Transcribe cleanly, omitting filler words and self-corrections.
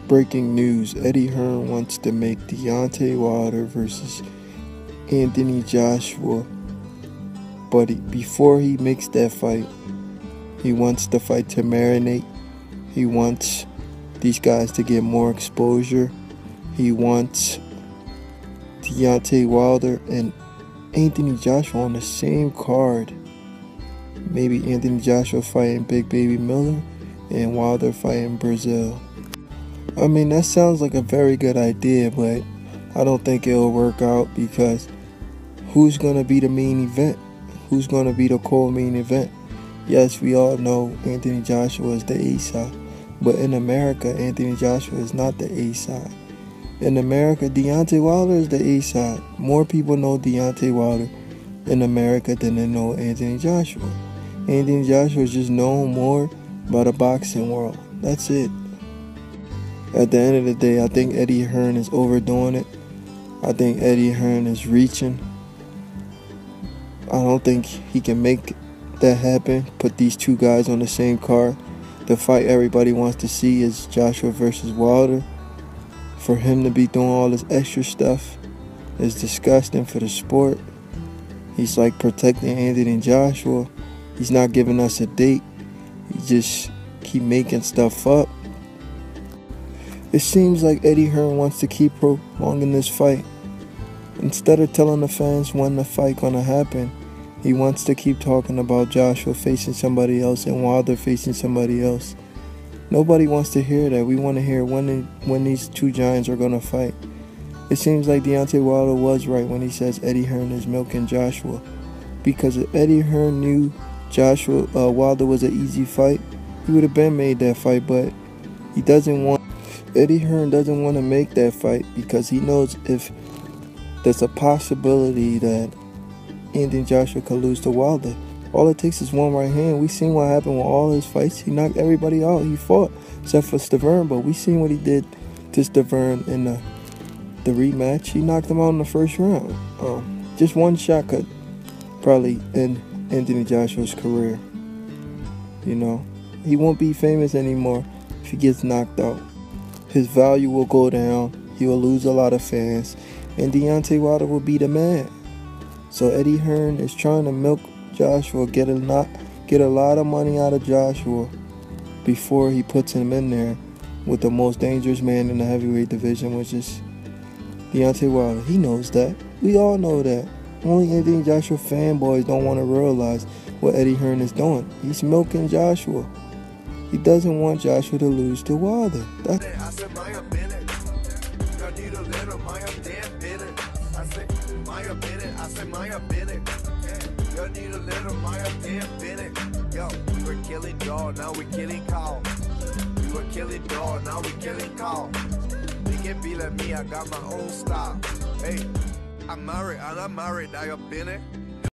Breaking news, Eddie Hearn wants to make Deontay Wilder versus Anthony Joshua. But before he makes that fight, he wants the fight to marinate. He wants these guys to get more exposure. He wants Deontay Wilder and Anthony Joshua on the same card. Maybe Anthony Joshua fighting Big Baby Miller and Wilder fighting Brazil. I mean, that sounds like a very good idea, but I don't think it'll work out because who's going to be the main event? Who's going to be the co-main event? Yes, we all know Anthony Joshua is the A side, but in America, Anthony Joshua is not the A side. In America, Deontay Wilder is the A side. More people know Deontay Wilder in America than they know Anthony Joshua. Anthony Joshua is just known more by the boxing world. That's it. At the end of the day, I think Eddie Hearn is overdoing it. I think Eddie Hearn is reaching. I don't think he can make that happen. Put these two guys on the same card. The fight everybody wants to see is Joshua versus Wilder. For him to be doing all this extra stuff is disgusting for the sport. He's like protecting Anthony Joshua. He's not giving us a date. He just keep making stuff up. It seems like Eddie Hearn wants to keep prolonging this fight. Instead of telling the fans when the fight gonna happen, he wants to keep talking about Joshua facing somebody else and Wilder facing somebody else. Nobody wants to hear that. We want to hear when these two giants are gonna fight. It seems like Deontay Wilder was right when he says Eddie Hearn is milking Joshua. Because if Eddie Hearn knew Wilder was an easy fight, he would have been made that fight, but he doesn't want. Eddie Hearn doesn't want to make that fight because he knows if there's a possibility that Anthony Joshua could lose to Wilder. All it takes is one right hand. We seen what happened with all his fights. He knocked everybody out. He fought, except for Stavern, but we seen what he did to Stavern in the rematch. He knocked him out in the first round. Just one shot could probably end Anthony Joshua's career. You know, he won't be famous anymore if he gets knocked out. His value will go down. He will lose a lot of fans, and Deontay Wilder will be the man. So Eddie Hearn is trying to milk Joshua, get a lot of money out of Joshua before he puts him in there with the most dangerous man in the heavyweight division, which is Deontay Wilder. He knows that. We all know that. Only Anthony Joshua fanboys don't want to realize what Eddie Hearn is doing. He's milking Joshua. He doesn't want Joshua to lose to Wilder. That's Yo, we were killing dog, now we're killing cow. We were killing dog, now we're killing cow. They can be like me, I got my own style. Hey, I'm married, and I'm married, I have been it.